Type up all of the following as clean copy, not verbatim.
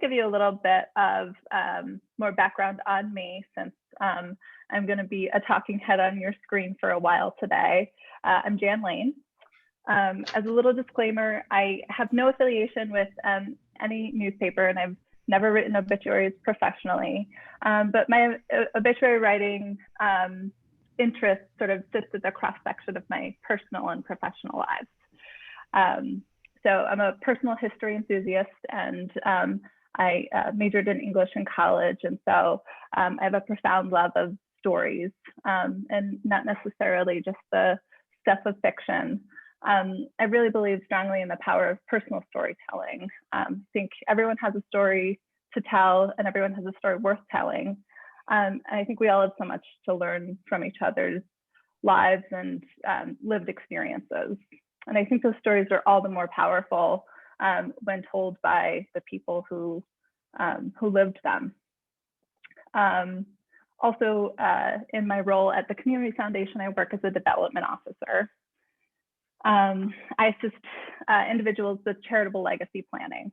give you a little bit of more background on me, since I'm going to be a talking head on your screen for a while today. I'm Jan Lane. As a little disclaimer, I have no affiliation with any newspaper, and I've never written obituaries professionally, but my obituary writing interest sort of sits at the cross section of my personal and professional lives. So I'm a personal history enthusiast, and I majored in English in college, and so I have a profound love of stories, and not necessarily just the stuff of fiction. I really believe strongly in the power of personal storytelling. I think everyone has a story to tell, and everyone has a story worth telling. And I think we all have so much to learn from each other's lives and lived experiences. And I think those stories are all the more powerful when told by the people who lived them. Also, in my role at the Community Foundation, I work as a development officer. I assist individuals with charitable legacy planning.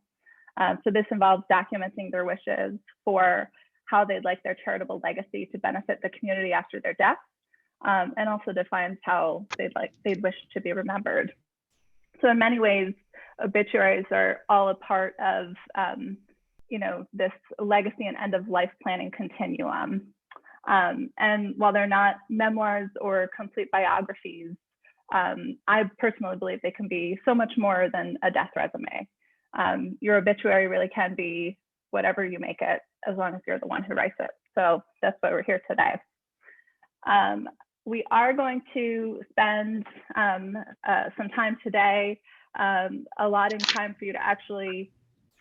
So this involves documenting their wishes for how they'd like their charitable legacy to benefit the community after their death, and also defines how they'd wish to be remembered. So in many ways, obituaries are all a part of this legacy and end of life planning continuum. And while they're not memoirs or complete biographies, I personally believe they can be so much more than a death resume. Your obituary really can be whatever you make it, as long as you're the one who writes it. So that's why we're here today. We are going to spend some time today allotting time for you to actually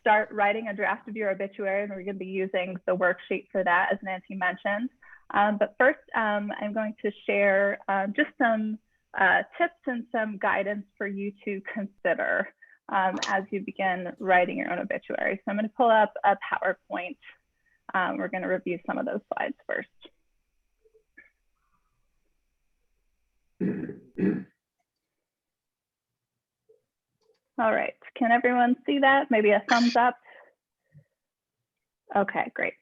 start writing a draft of your obituary, and we're going to be using the worksheet for that, as Nancy mentioned. But first, I'm going to share just some tips and some guidance for you to consider as you begin writing your own obituary. So I'm going to pull up a PowerPoint. We're going to review some of those slides first. All right, can everyone see that? Maybe a thumbs up? Okay, great.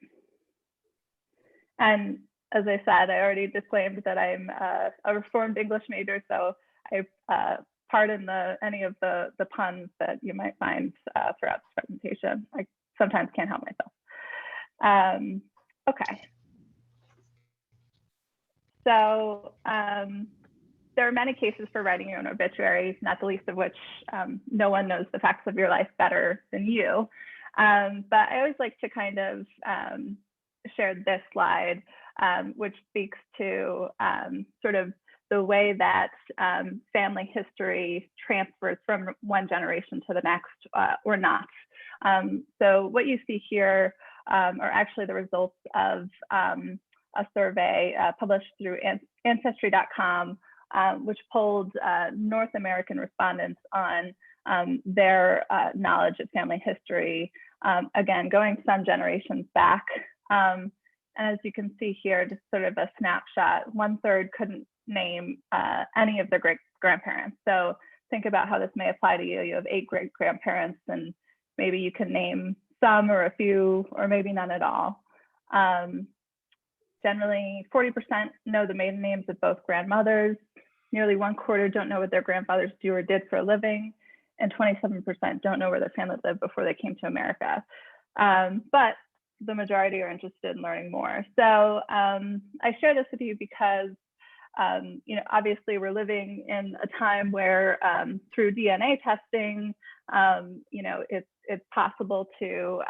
And as I said, I already disclaimed that I'm a reformed English major, so I pardon any of the puns that you might find throughout this presentation. I sometimes can't help myself. Okay. So there are many cases for writing your own obituary, not the least of which no one knows the facts of your life better than you. But I always like to kind of share this slide, which speaks to sort of the way that family history transfers from one generation to the next or not. So what you see here are actually the results of a survey published through Ancestry.com, which polled North American respondents on their knowledge of family history, again, going some generations back. And as you can see here, just sort of a snapshot, 1/3 couldn't name any of their great-grandparents. So think about how this may apply to you. You have 8 great-grandparents, and maybe you can name some or a few, or maybe none at all. Generally, 40% know the maiden names of both grandmothers. Nearly 1/4 don't know what their grandfathers do or did for a living, and 27% don't know where their family lived before they came to America. But the majority are interested in learning more. So I share this with you because, obviously we're living in a time where through DNA testing, it's possible to,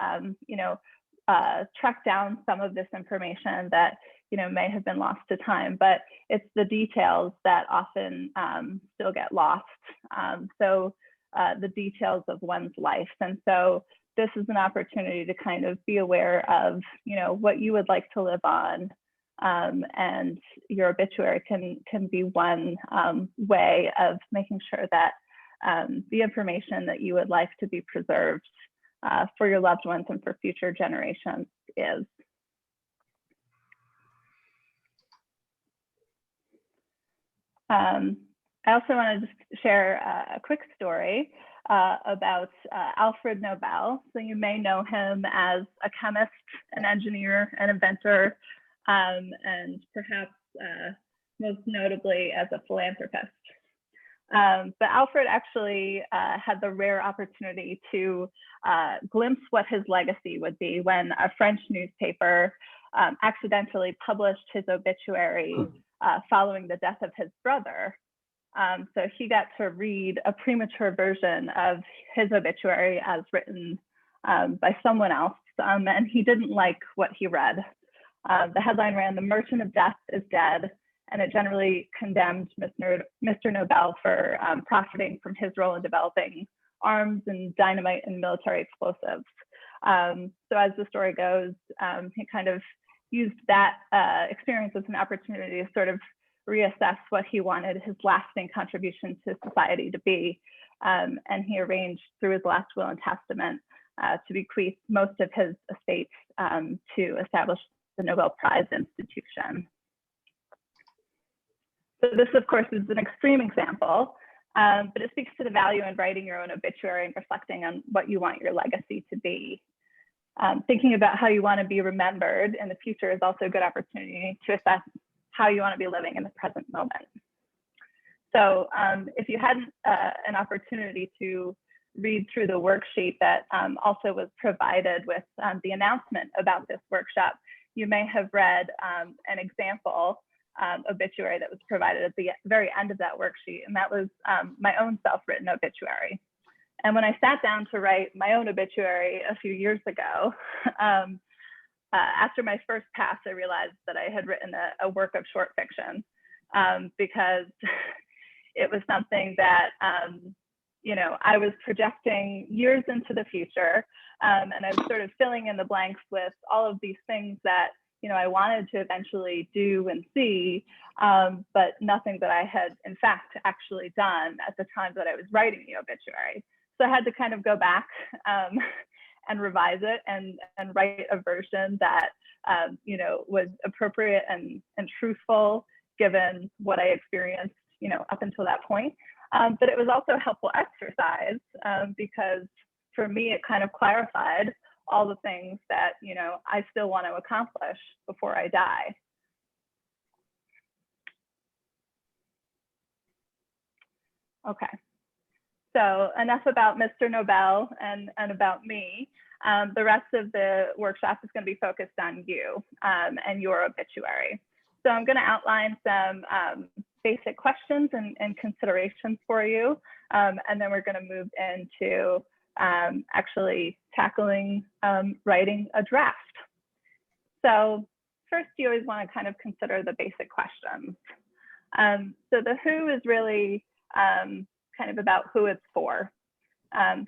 track down some of this information that, may have been lost to time, but it's the details that often still get lost. So the details of one's life. And so this is an opportunity to kind of be aware of, what you would like to live on. And your obituary can be one way of making sure that the information that you would like to be preserved for your loved ones and for future generations is. I also want to just share a quick story. about Alfred Nobel. So you may know him as a chemist, an engineer, an inventor, and perhaps most notably as a philanthropist. But Alfred actually had the rare opportunity to glimpse what his legacy would be when a French newspaper accidentally published his obituary following the death of his brother. So he got to read a premature version of his obituary as written by someone else, and he didn't like what he read. The headline ran, "The Merchant of Death is Dead," and it generally condemned Mr. Nobel for profiting from his role in developing arms and dynamite and military explosives. So as the story goes, he kind of used that experience as an opportunity to sort of reassess what he wanted his lasting contribution to society to be. And he arranged through his last will and testament to bequeath most of his estates to establish the Nobel Prize institution. So this, of course, is an extreme example, but it speaks to the value in writing your own obituary and reflecting on what you want your legacy to be. Thinking about how you want to be remembered in the future is also a good opportunity to assess how you want to be living in the present moment. So if you had an opportunity to read through the worksheet that also was provided with the announcement about this workshop, you may have read an example obituary that was provided at the very end of that worksheet, and that was my own self-written obituary. And when I sat down to write my own obituary a few years ago, after my first pass, I realized that I had written a work of short fiction because it was something that I was projecting years into the future, and I was sort of filling in the blanks with all of these things that I wanted to eventually do and see, but nothing that I had in fact actually done at the time that I was writing the obituary. So I had to kind of go back and revise it and write a version that was appropriate and truthful given what I experienced up until that point. But it was also a helpful exercise because for me it kind of clarified all the things that I still want to accomplish before I die. Okay, so enough about Mr. Nobel and about me. The rest of the workshop is going to be focused on you and your obituary. So I'm going to outline some basic questions and considerations for you, and then we're going to move into actually tackling writing a draft. So first, you always want to kind of consider the basic questions. So the who is really kind of about who it's for.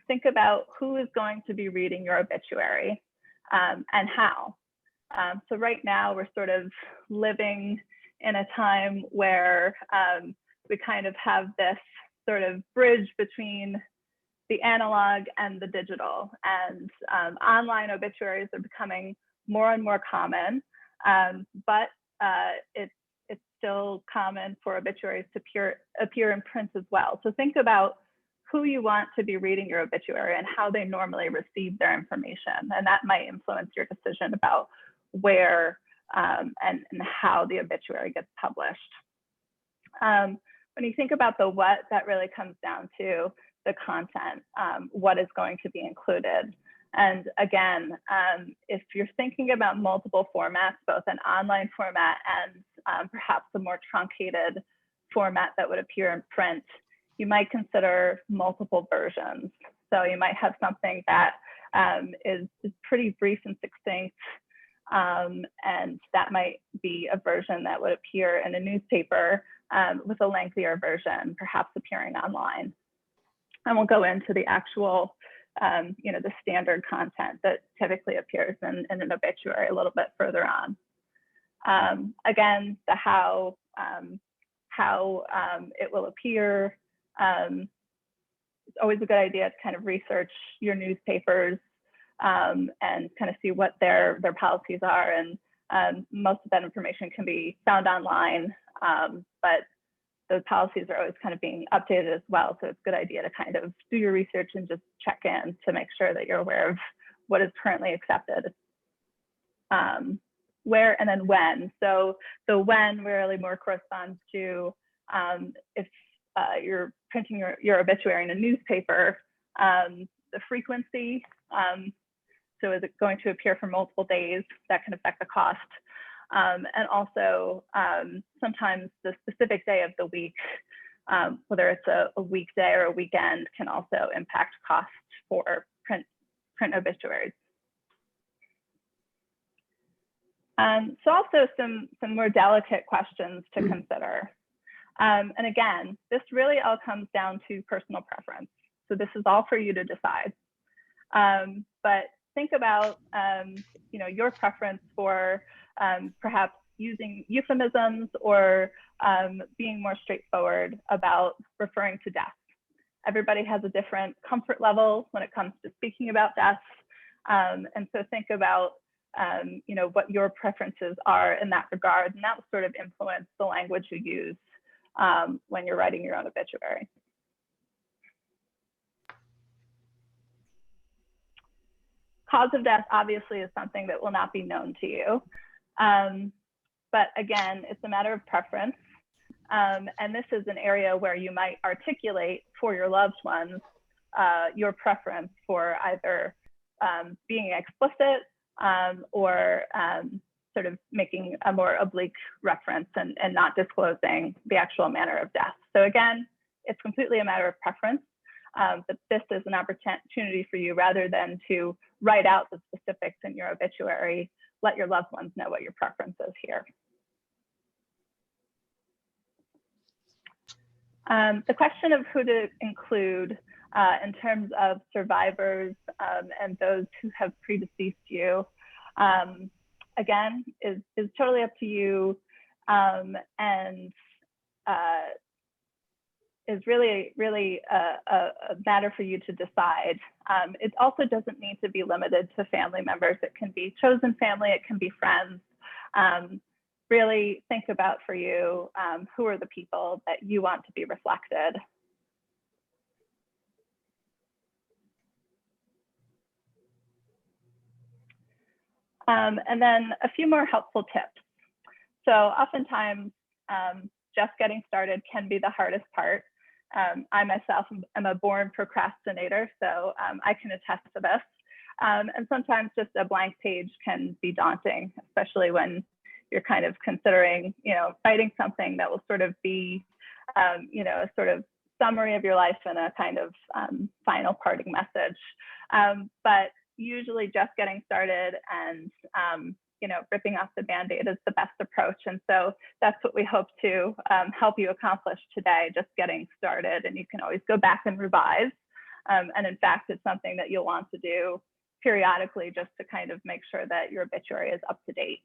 Think about who is going to be reading your obituary and how. So right now we're sort of living in a time where we kind of have this sort of bridge between the analog and the digital, and online obituaries are becoming more and more common, but it's still common for obituaries to appear in print as well. So think about who you want to be reading your obituary and how they normally receive their information, and that might influence your decision about where and how the obituary gets published. When you think about the what, that really comes down to the content, what is going to be included. And again, if you're thinking about multiple formats, both an online format and perhaps a more truncated format that would appear in print, you might consider multiple versions. So you might have something that is pretty brief and succinct, and that might be a version that would appear in a newspaper with a lengthier version, perhaps appearing online. And we'll go into the actual, the standard content that typically appears in an obituary a little bit further on. Again, the how it will appear. It's always a good idea to kind of research your newspapers and kind of see what their policies are. And most of that information can be found online, but those policies are always kind of being updated as well. So it's a good idea to kind of do your research and just check in to make sure that you're aware of what is currently accepted. Where and then when. So the when really more corresponds to if you're printing your obituary in a newspaper, the frequency. So is it going to appear for multiple days? That can affect the cost. And also sometimes the specific day of the week, whether it's a weekday or a weekend, can also impact costs for print obituaries. So also some more delicate questions to consider. And again, this really all comes down to personal preference. So this is all for you to decide. But think about your preference for perhaps using euphemisms or being more straightforward about referring to death. Everybody has a different comfort level when it comes to speaking about death. And so think about what your preferences are in that regard, and that will sort of influence the language you use when you're writing your own obituary. Cause of death obviously is something that will not be known to you. But again, it's a matter of preference. And this is an area where you might articulate for your loved ones your preference for either being explicit or sort of making a more oblique reference and not disclosing the actual manner of death. So again, it's completely a matter of preference, but this is an opportunity for you, rather than to write out the specifics in your obituary, let your loved ones know what your preference is here. The question of who to include in terms of survivors and those who have predeceased you, again, is totally up to you, and is really a matter for you to decide. It also doesn't need to be limited to family members. It can be chosen family, it can be friends. Really think about for you, who are the people that you want to be reflected. And then a few more helpful tips. So oftentimes, just getting started can be the hardest part. I myself am a born procrastinator, so I can attest to this. And sometimes just a blank page can be daunting, especially when you're kind of considering, writing something that will sort of be, a sort of summary of your life and a kind of final parting message. But usually just getting started and, ripping off the Band-Aid is the best approach. And so that's what we hope to help you accomplish today, just getting started. And you can always go back and revise. And in fact, it's something that you'll want to do periodically just to kind of make sure that your obituary is up to date.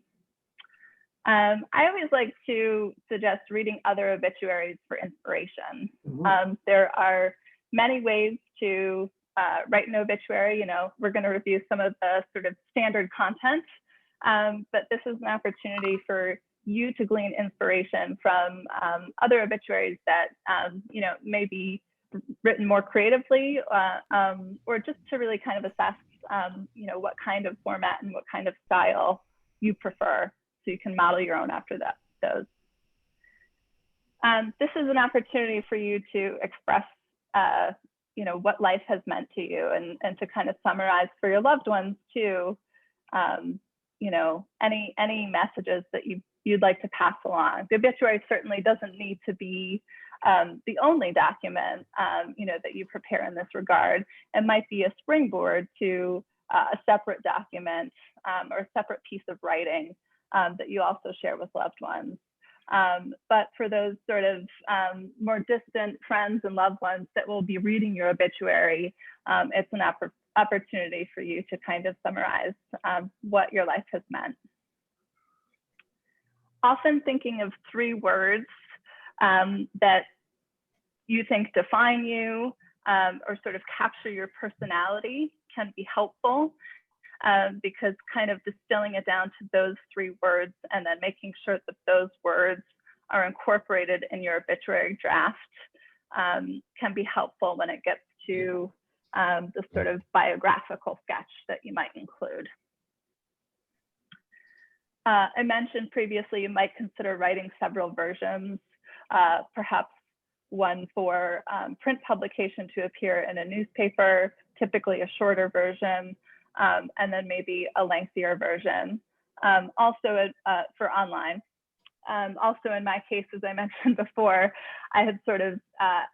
I always like to suggest reading other obituaries for inspiration. There are many ways to write an obituary. We're going to review some of the sort of standard content, but this is an opportunity for you to glean inspiration from other obituaries that may be written more creatively, or just to really kind of assess what kind of format and what kind of style you prefer, so you can model your own after those. This is an opportunity for you to express what life has meant to you, and to kind of summarize for your loved ones too, any messages that you'd like to pass along. The obituary certainly doesn't need to be the only document that you prepare in this regard. It might be a springboard to a separate document or a separate piece of writing that you also share with loved ones. But for those sort of more distant friends and loved ones that will be reading your obituary, it's an opportunity for you to kind of summarize what your life has meant. Often thinking of 3 words that you think define you or sort of capture your personality can be helpful. Because kind of distilling it down to those 3 words and then making sure that those words are incorporated in your obituary draft can be helpful when it gets to the sort of biographical sketch that you might include. I mentioned previously you might consider writing several versions, perhaps one for print publication to appear in a newspaper, typically a shorter version, and then maybe a lengthier version, also for online. Also in my case, as I mentioned before, I had sort of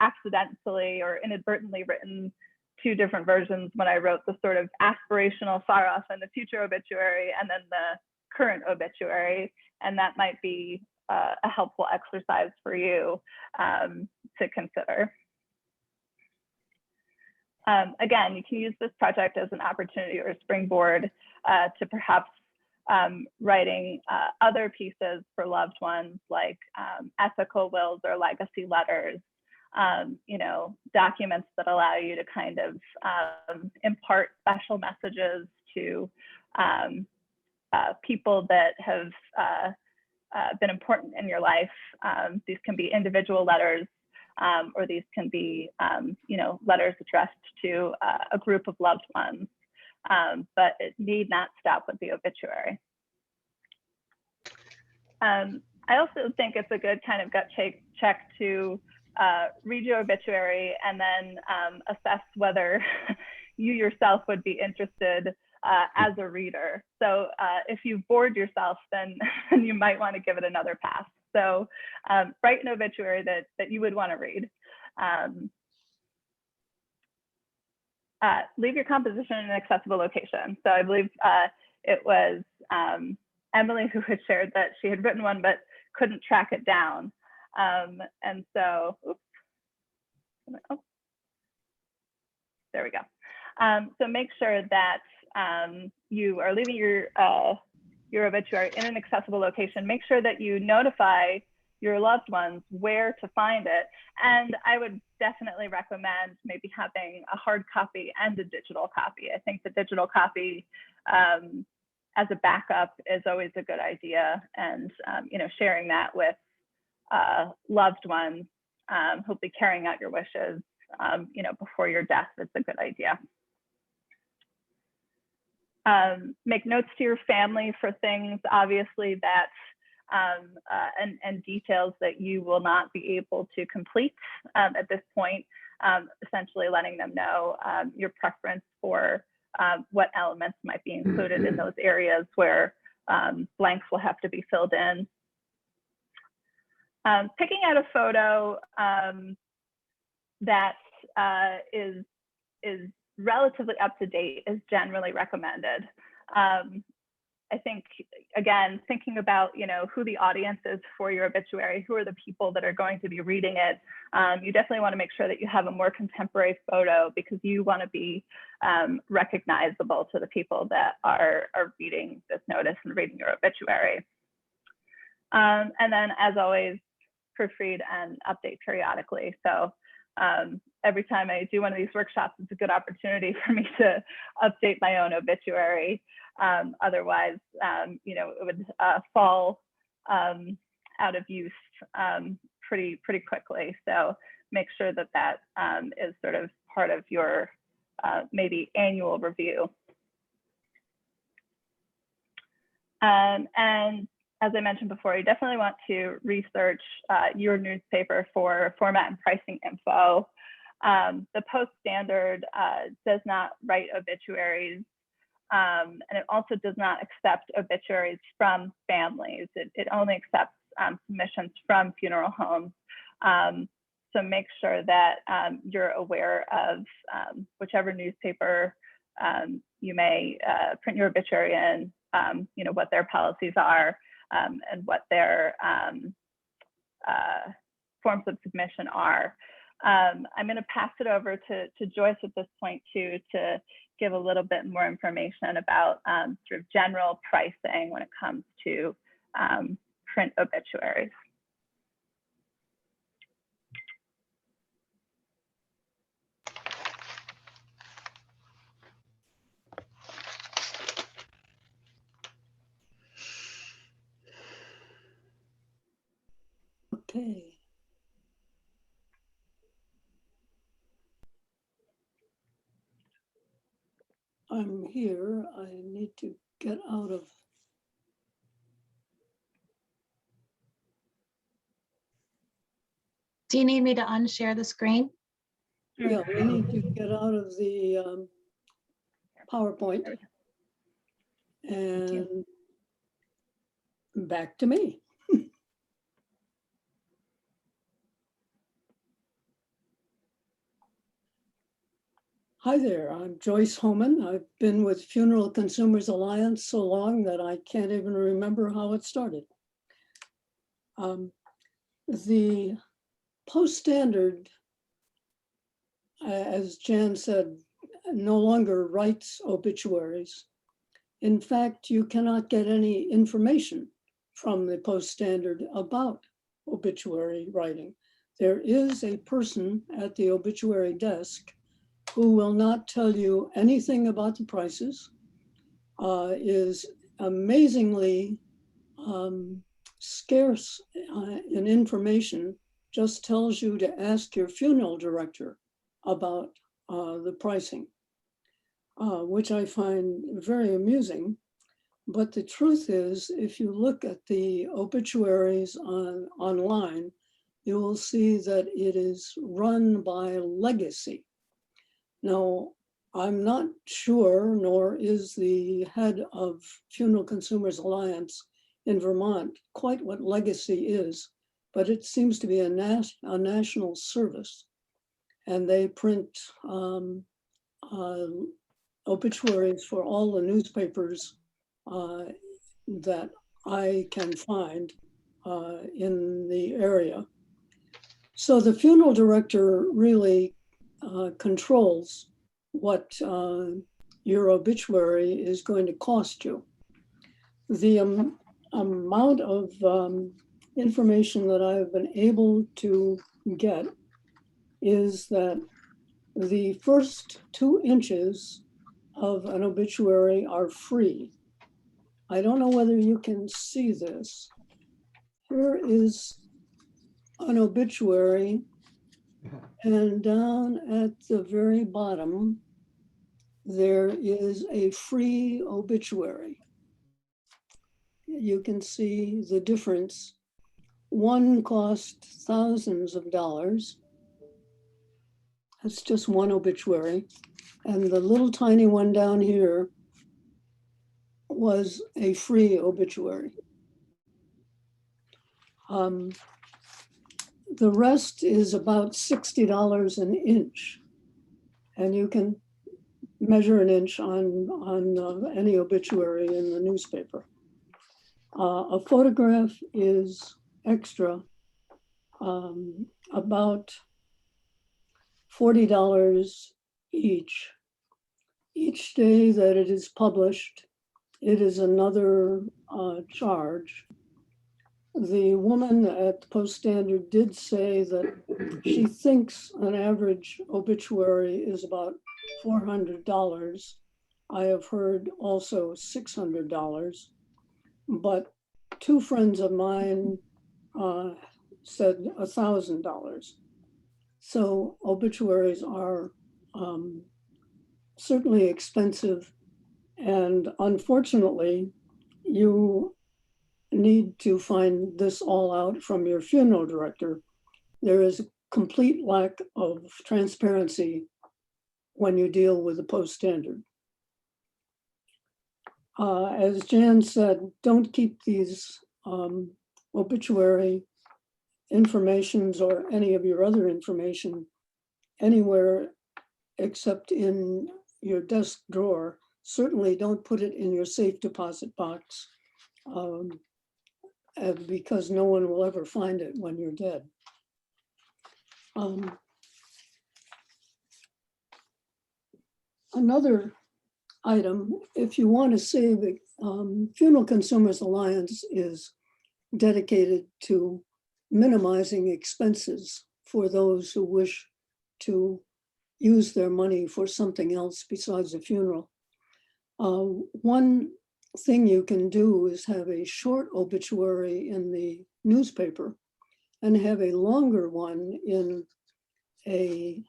accidentally or inadvertently written two different versions when I wrote the sort of aspirational far off in the future obituary and then the current obituary, and that might be a helpful exercise for you to consider. Again, you can use this project as an opportunity or a springboard to perhaps writing other pieces for loved ones, like ethical wills or legacy letters, you know, documents that allow you to kind of impart special messages to people that have been important in your life. These can be individual letters, or these can be, you know, letters addressed to a group of loved ones, but it need not stop with the obituary. I also think it's a good kind of gut check to read your obituary and then assess whether you yourself would be interested as a reader. So if you've bored yourself, then you might want to give it another pass. So write an obituary that you would want to read. Leave your composition in an accessible location. So I believe it was Emily who had shared that she had written one but couldn't track it down. And so, oops. Oh, there we go. So make sure that you are leaving your obituary in an accessible location. Make sure that you notify your loved ones where to find it. And I would definitely recommend maybe having a hard copy and a digital copy. I think the digital copy as a backup is always a good idea. And you know, sharing that with loved ones who'll be carrying out your wishes, you know, before your death is a good idea. Make notes to your family for things, obviously, that and details that you will not be able to complete at this point, essentially letting them know your preference for what elements might be included in those areas where blanks will have to be filled in. Picking out a photo that is relatively up to date is generally recommended. I think, again, thinking about, you know, who the audience is for your obituary, who are the people that are going to be reading it, you definitely want to make sure that you have a more contemporary photo because you want to be recognizable to the people that are reading this notice and reading your obituary. And then, as always, proofread and update periodically. So every time I do one of these workshops, it's a good opportunity for me to update my own obituary. Otherwise, you know, it would fall out of use pretty quickly. So make sure that that is sort of part of your maybe annual review. And as I mentioned before, you definitely want to research your newspaper for format and pricing info. The PostStandard does not write obituaries, and it also does not accept obituaries from families. It only accepts submissions from funeral homes. So make sure that you're aware of whichever newspaper you may print your obituary in, you know, what their policies are, and what their forms of submission are. I'm going to pass it over to Joyce at this point too, to give a little bit more information about sort of general pricing when it comes to print obituaries. Okay. I'm here. I need to get out of. Do you need me to unshare the screen? Yeah, we need to get out of the PowerPoint and back to me. Hi there, I'm Joyce Homan. I've been with Funeral Consumers Alliance so long that I can't even remember how it started. The PostStandard, as Jan said, no longer writes obituaries. In fact, you cannot get any information from the PostStandard about obituary writing. There is a person at the obituary desk who will not tell you anything about the prices, is amazingly scarce in information, just tells you to ask your funeral director about the pricing, which I find very amusing. But the truth is, if you look at the obituaries online, you will see that it is run by legacy. Now, I'm not sure, nor is the head of Funeral Consumers Alliance in Vermont quite what legacy is, but it seems to be a national service. And they print obituaries for all the newspapers that I can find in the area. So the funeral director really controls what your obituary is going to cost you. The amount of information that I've been able to get is that the first 2 inches of an obituary are free. I don't know whether you can see this. Here is an obituary, and down at the very bottom, there is a free obituary. You can see the difference. One cost thousands of dollars. That's just one obituary. And the little tiny one down here was a free obituary. The rest is about $60 an inch. And you can measure an inch on any obituary in the newspaper. A photograph is extra, about $40 each. Each day that it is published, it is another charge. The woman at PostStandard did say that she thinks an average obituary is about $400. I have heard also $600, but 2 friends of mine said $1,000. So obituaries are certainly expensive, and unfortunately, you need to find this all out from your funeral director. There is a complete lack of transparency when you deal with the PostStandard. As Jan said, don't keep these obituary informations or any of your other information anywhere except in your desk drawer. Certainly don't put it in your safe deposit box because no one will ever find it when you're dead. Another item, if you want to save it, Funeral Consumers Alliance is dedicated to minimizing expenses for those who wish to use their money for something else besides a funeral. One thing you can do is have a short obituary in the newspaper, and have a longer one in a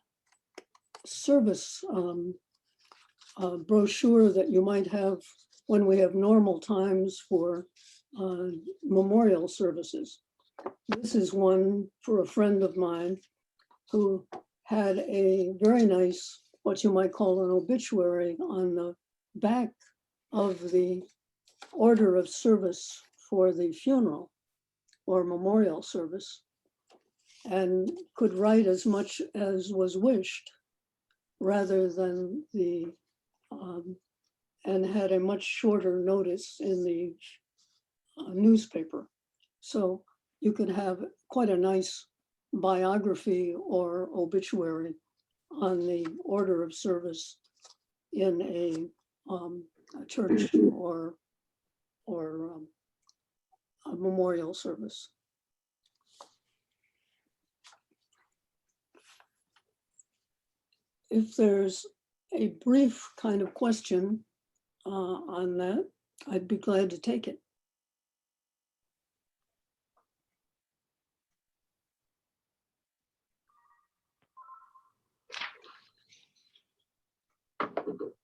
service brochure that you might have when we have normal times for memorial services. This is one for a friend of mine who had a very nice, what you might call an obituary on the back of the order of service for the funeral or memorial service, and could write as much as was wished rather than the, and had a much shorter notice in the newspaper. So you could have quite a nice biography or obituary on the order of service in a church or a memorial service. If there's a brief kind of question on that, I'd be glad to take it.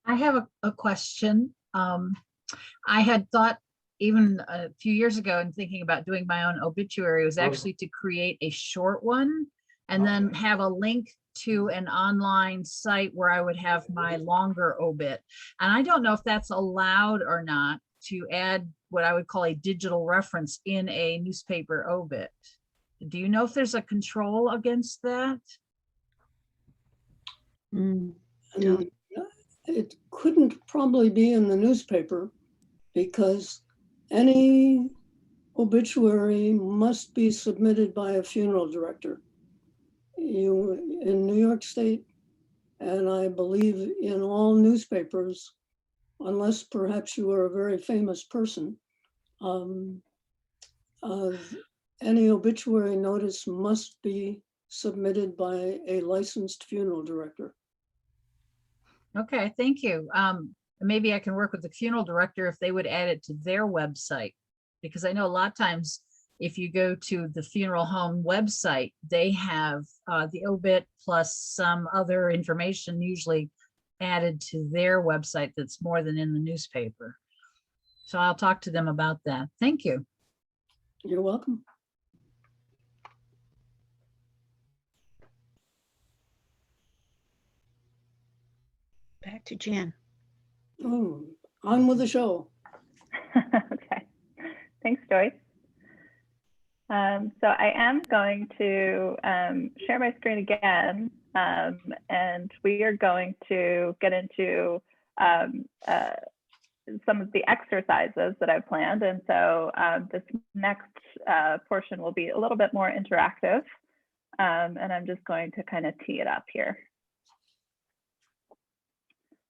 I have a question. I had thought even a few years ago in thinking about doing my own obituary was actually to create a short one and then have a link to an online site where I would have my longer obit. And I don't know if that's allowed or not to add what I would call a digital reference in a newspaper obit. Do you know if there's a control against that? It couldn't probably be in the newspaper because any obituary must be submitted by a funeral director. You, in New York State, and I believe in all newspapers, unless perhaps you are a very famous person, any obituary notice must be submitted by a licensed funeral director. Okay, thank you. Maybe I can work with the funeral director if they would add it to their website, because I know a lot of times if you go to the funeral home website, they have the obit plus some other information usually added to their website that's more than in the newspaper. So I'll talk to them about that. Thank you. You're welcome. Back to Jan. Oh, on with the show. Okay, thanks, Joyce. So I am going to share my screen again, and we are going to get into some of the exercises that I've planned. And so this next portion will be a little bit more interactive, and I'm just going to kind of tee it up here.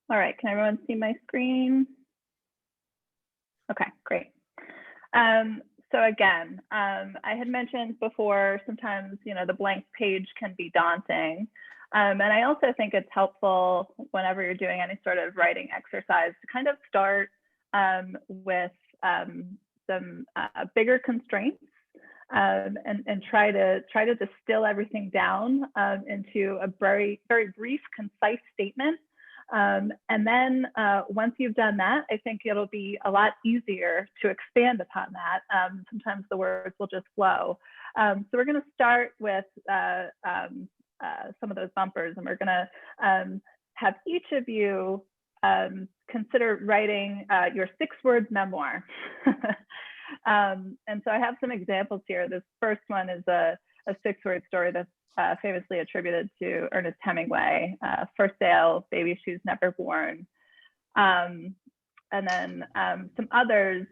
All right, can everyone see my screen? Okay, great. So again, I had mentioned before, sometimes, you know, the blank page can be daunting. And I also think it's helpful whenever you're doing any sort of writing exercise to kind of start with some bigger constraints and try to distill everything down into a very, very brief, concise statement. And then once you've done that, I think it'll be a lot easier to expand upon that. Sometimes the words will just flow. So we're going to start with some of those bumpers, and we're going to have each of you consider writing your 6-word memoir. And so I have some examples here. This first one is a 6-word story that's famously attributed to Ernest Hemingway, For Sale, Baby Shoes Never Worn. And then some others,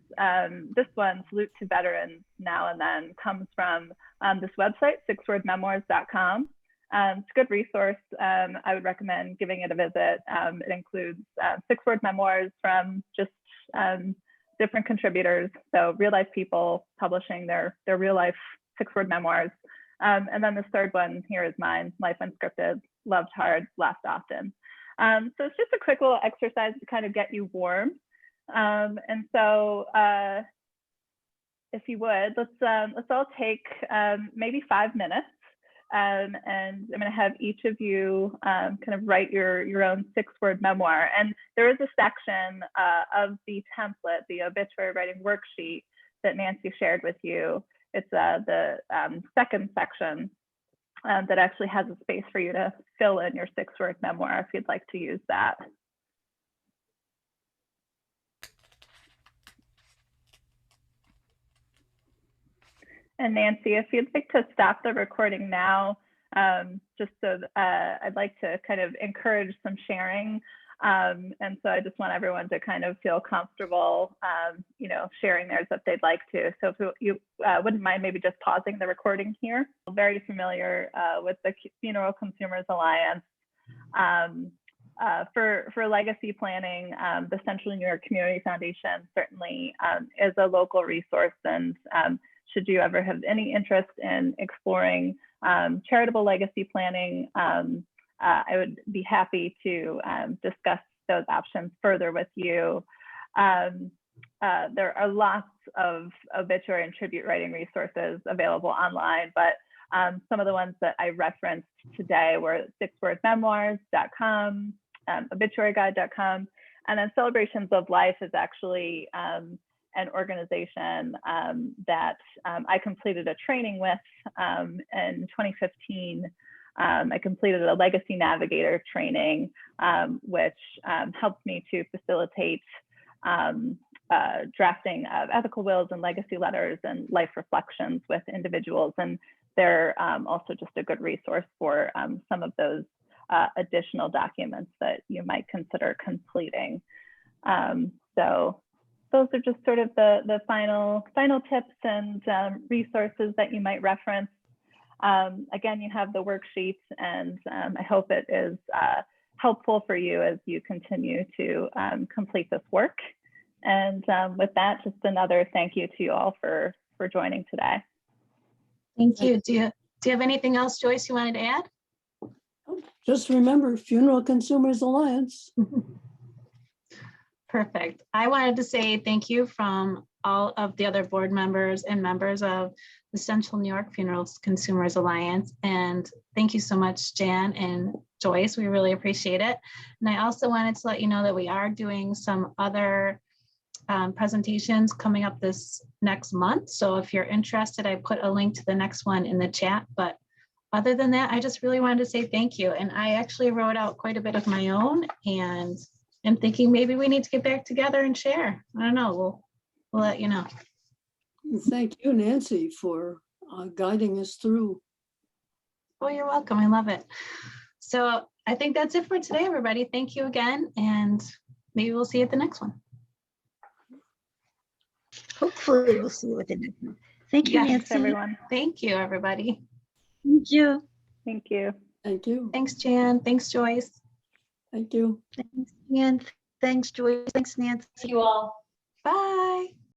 this one, Salute to Veterans Now and Then, comes from this website, 6wordmemoirs.com. It's a good resource. I would recommend giving it a visit. It includes 6-word memoirs from just different contributors. So real life people publishing their real life 6-word memoirs. And then this third one here is mine, Life Unscripted, Loved Hard, Laughed Often. So it's just a quick little exercise to kind of get you warm. And so if you would, let's all take maybe 5 minutes, and I'm going to have each of you kind of write your own 6-word memoir. And there is a section of the template, the obituary writing worksheet that Nancy shared with you. It's the second section that actually has a space for you to fill in your 6-word memoir if you'd like to use that. And Nancy, if you'd like to stop the recording now, just so I'd like to kind of encourage some sharing. And so I just want everyone to kind of feel comfortable, you know, sharing theirs if they'd like to. So if you wouldn't mind maybe just pausing the recording here. I'm very familiar with the Funeral Consumers Alliance. For legacy planning, the Central New York Community Foundation certainly is a local resource, and should you ever have any interest in exploring charitable legacy planning, I would be happy to discuss those options further with you. There are lots of obituary and tribute writing resources available online, but some of the ones that I referenced today were 6wordmemoirs.com, obituaryguide.com, and then Celebrations of Life is actually an organization that I completed a training with in 2015. I completed a Legacy Navigator training, which helped me to facilitate drafting of ethical wills and legacy letters and life reflections with individuals. And they're also just a good resource for some of those additional documents that you might consider completing. So those are just sort of the final tips and resources that you might reference. Again, you have the worksheets, and I hope it is helpful for you as you continue to complete this work. And with that, just another thank you to you all for joining today. Thank you. Do you have anything else, Joyce, you wanted to add? Just remember, Funeral Consumers Alliance. Perfect. I wanted to say thank you from all of the other board members and members of the Central New York Funeral Consumers Alliance. And thank you so much, Jan and Joyce. We really appreciate it. And I also wanted to let you know that we are doing some other presentations coming up this next month. So if you're interested, I put a link to the next one in the chat. But other than that, I just really wanted to say thank you. And I actually wrote out quite a bit of my own, and I'm thinking maybe we need to get back together and share. I don't know. We'll let you know. Thank you, Nancy, for guiding us through. Oh, you're welcome. I love it. So I think that's it for today, everybody. Thank you again, and maybe we'll see you at the next one. Hopefully we'll see you with the next one. Thank you, Yes, Thanks, Nancy. everyone. Thank you, everybody. Thank you. Thank you. Thank you. Thanks, Jan. Thanks, Joyce. Thank you. Thanks, Jan. Thanks, Joyce. Thanks, Nancy. You all. Bye.